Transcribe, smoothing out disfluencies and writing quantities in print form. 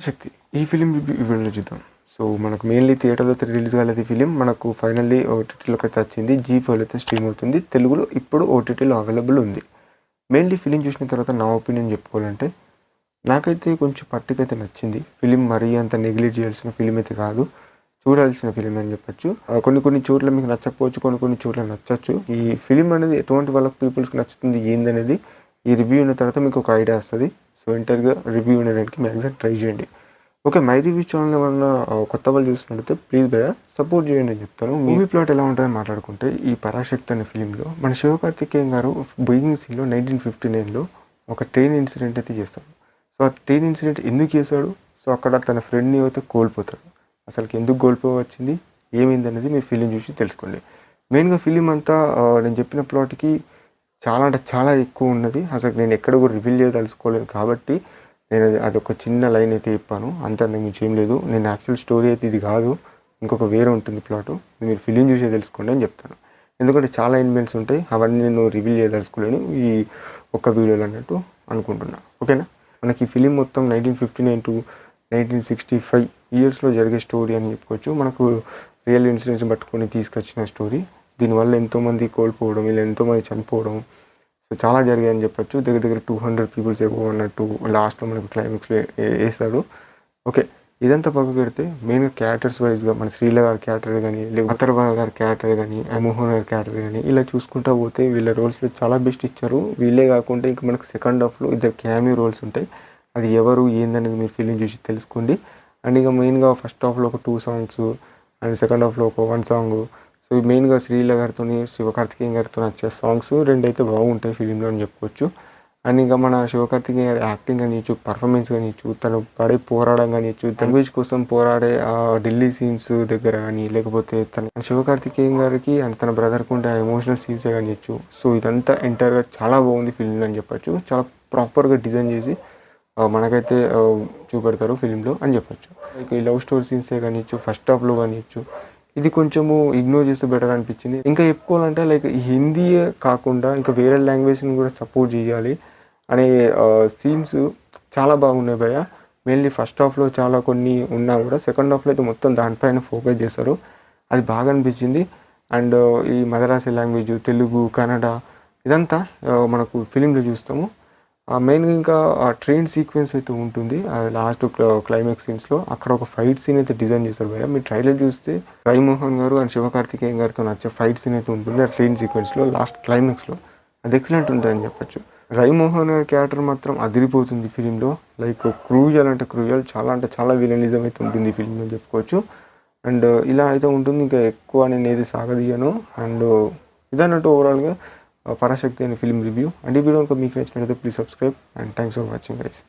శక్తి ఈ ఫిలిం వీడియోలో చూద్దాం. సో మనకు మెయిన్లీ థియేటర్లో రిలీజ్ కాలేదు ఈ ఫిలిం. మనకు ఫైనల్లీ ఓటీటీలోకి అయితే వచ్చింది. జీ5లో అయితే స్ట్రీమ్ అవుతుంది. తెలుగులో ఇప్పుడు ఓటీటీలో అవైలబుల్ ఉంది. మెయిన్లీ ఫిలిం చూసిన తర్వాత నా ఒపీనియన్ చెప్పుకోవాలంటే నాకైతే కొంచెం పట్టుకైతే నచ్చింది. ఫిలిం మరీ అంత నెగ్లెక్ట్ చేయాల్సిన ఫిలిం అయితే కాదు, చూడాల్సిన ఫిలిం అని చెప్పొచ్చు. కొన్ని చోట్ల మీకు నచ్చకపోవచ్చు, కొన్ని చోట్ల నచ్చచ్చు. ఈ ఫిలిం అనేది ఎటువంటి వాళ్ళ పీపుల్స్కి నచ్చుతుంది ఏందనేది ఈ రివ్యూ ఉన్న తర్వాత మీకు ఒక ఐడియా వస్తుంది. సో ఎంటర్గా రివ్యూ ఉండడానికి మ్యాక్సిమం ట్రై చేయండి. ఓకే, మై రివ్యూ ఛానల్ ఏమన్నా కొత్త వాళ్ళు చూస్తున్నట్టయితే ప్లీజ్ భయ సపోర్ట్ చేయండి అని చెప్తాను. మూవీ ప్లాట్ ఎలా ఉంటుందని మాట్లాడుకుంటే, ఈ పరాశక్తి అనే ఫిలింలో మన శివకార్తికేయన్ గారు బిగినింగ్ సీన్లో 1959లో ఒక ట్రైన్ ఇన్సిడెంట్ అయితే చేస్తాడు. సో ఆ ట్రైన్ ఇన్సిడెంట్ ఎందుకు చేశాడు, సో అక్కడ తన ఫ్రెండ్ని అయితే కోల్పోతాడు. అసలుకి ఎందుకు కోల్పోవచ్చింది, ఏమైంది అనేది మీరు ఫిలిం చూసి తెలుసుకోండి. మెయిన్గా ఫిలిం అంతా నేను చెప్పిన ప్లాట్కి చాలా అంటే చాలా ఎక్కువ ఉన్నది. అసలు నేను ఎక్కడ కూడా రివీల్ చేయదలుచుకోలేదు కాబట్టి నేను అదొక చిన్న లైన్ అయితే చెప్పాను, అంత మించి ఏం లేదు. నేను యాక్చువల్ స్టోరీ అయితే ఇది కాదు, ఇంకొక వేరే ఉంటుంది ప్లాటు. మీరు ఫిలిం చూసే తెలుసుకోండి అని చెప్తాను. ఎందుకంటే చాలా ఎలిమెంట్స్ ఉంటాయి, అవన్నీ నేను రివీల్ చేయదలుచుకోలేను ఈ ఒక్క వీడియోలో అన్నట్టు అనుకుంటున్నా. ఓకేనా, మనకి ఈ ఫిలిం మొత్తం 1959 to 1965 ఇయర్స్లో జరిగే స్టోరీ అని చెప్పుకోవచ్చు. మనకు రియల్ ఇన్సిడెంట్స్ పట్టుకొని తీసుకొచ్చిన స్టోరీ. దీనివల్ల ఎంతోమంది కోల్పోవడం, వీళ్ళు ఎంతోమంది చనిపోవడం, సో చాలా జరిగాయని చెప్పొచ్చు. దగ్గర 200 పీపుల్స్ ఎక్కువ అన్నట్టు లాస్ట్లో మనకు క్లైమాక్స్లో వేస్తాడు. ఓకే, ఇదంతా పక్కకు పెడితే మెయిన్గా క్యారెక్టర్స్ వైజ్గా మన శ్రీల గారి క్యారెక్టర్ కానీ, లేకపోతే అథర్వ గారి క్యారెక్టర్ కానీ, మోహన్ గారి క్యారెక్టర్ కానీ, ఇలా చూసుకుంటా పోతే వీళ్ళ రోల్స్లో చాలా బెస్ట్ ఇచ్చారు. వీళ్ళే కాకుండా ఇంకా మనకు సెకండ్ హాఫ్లో ఇద్దరు క్యామియో రోల్స్ ఉంటాయి. అది ఎవరు ఏందనేది మీరు ఫిలిం చూసి తెలుసుకోండి. అండ్ ఇంకా మెయిన్గా ఫస్ట్ హాఫ్లో ఒక 2 సాంగ్స్ అండ్ సెకండ్ హాఫ్లో ఒక 1 సాంగ్. సో మెయిన్గా శ్రీల గారితో శివకార్తికేయన్ గారితో వచ్చే సాంగ్స్ 2 అయితే బాగుంటాయి ఫిలింలో అని చెప్పుకోవచ్చు. అండ్ ఇంకా మన శివకార్తికేయన్ గారి యాక్టింగ్ కానిచ్చు, పర్ఫార్మెన్స్ కానిచ్చు, తను పడే పోరాడడం కానిచ్చు, లాంగ్వేజ్ కోసం పోరాడే ఢిల్లీ సీన్స్ దగ్గర కానీ, లేకపోతే తన శివకార్తికేయన్ గారికి అండ్ తన బ్రదర్కి ఉండే ఎమోషనల్ సీన్స్ కానిచ్చు. సో ఇదంతా ఎంటర్గా చాలా బాగుంది ఫిలింలో అని చెప్పచ్చు. చాలా ప్రాపర్గా డిజైన్ చేసి మనకైతే చూపెడతారు ఫిలింలో అని చెప్పచ్చు. లైక్ ఈ లవ్ స్టోరీ సీన్సే కానిచ్చు, ఫస్ట్ హాఫ్లో కానిచ్చు, ఇది కొంచెము ఇగ్నోర్ చేస్తే బెటర్ అనిపించింది. ఇంకా చెప్పుకోవాలంటే లైక్ హిందీయే కాకుండా ఇంకా వేరే లాంగ్వేజ్ని కూడా సపోర్ట్ చేయాలి అనే సీన్స్ చాలా బాగున్నాయి భయ. మెయిన్లీ ఫస్ట్ హాఫ్లో చాలా కొన్ని ఉన్నా కూడా సెకండ్ హాఫ్లో అయితే మొత్తం దానిపైన ఫోకస్ చేస్తారు. అది బాగా అనిపించింది. అండ్ ఈ మదరాసి లాంగ్వేజ్, తెలుగు, కన్నడ ఇదంతా మనకు ఫిలింలో చూస్తాము. మెయిన్గా ఇంకా ట్రైన్ సీక్వెన్స్ అయితే ఉంటుంది లాస్ట్ క్లైమాక్స్ సీన్స్లో. అక్కడ ఒక ఫైట్ సీన్ అయితే డిజైన్ చేశారు భయ. మీరు ట్రైలర్ చూస్తే రామ్మోహన్ గారు అండ్ శివకార్తికేయన్ గారితో నచ్చే ఫైట్ సీన్ అయితే ఉంటుంది ఆ ట్రైన్ సీక్వెన్స్లో లాస్ట్ క్లైమాక్స్లో. అది ఎక్సలెంట్ ఉంటుంది అని చెప్పచ్చు. రామ్మోహన్ గారి క్యారెక్టర్ మాత్రం అదిరిపోతుంది ఫిలింలో. లైక్ క్రూయల్ అంటే క్రూయల్, చాలా అంటే చాలా విలనిజం అయితే ఉంటుంది ఫిలింలో చెప్పుకోవచ్చు. అండ్ ఇలా అయితే ఉంటుంది. ఇంకా ఎక్కువ నేను ఏది సాగదీయను. అండ్ ఇదన్నట్టు ఓవరాల్గా పరాశక్తి అనే ఫిలిం రివ్యూ. అండ్ ఈ వీడియో మీకు నచ్చినట్లయితే please subscribe and thanks for watching guys.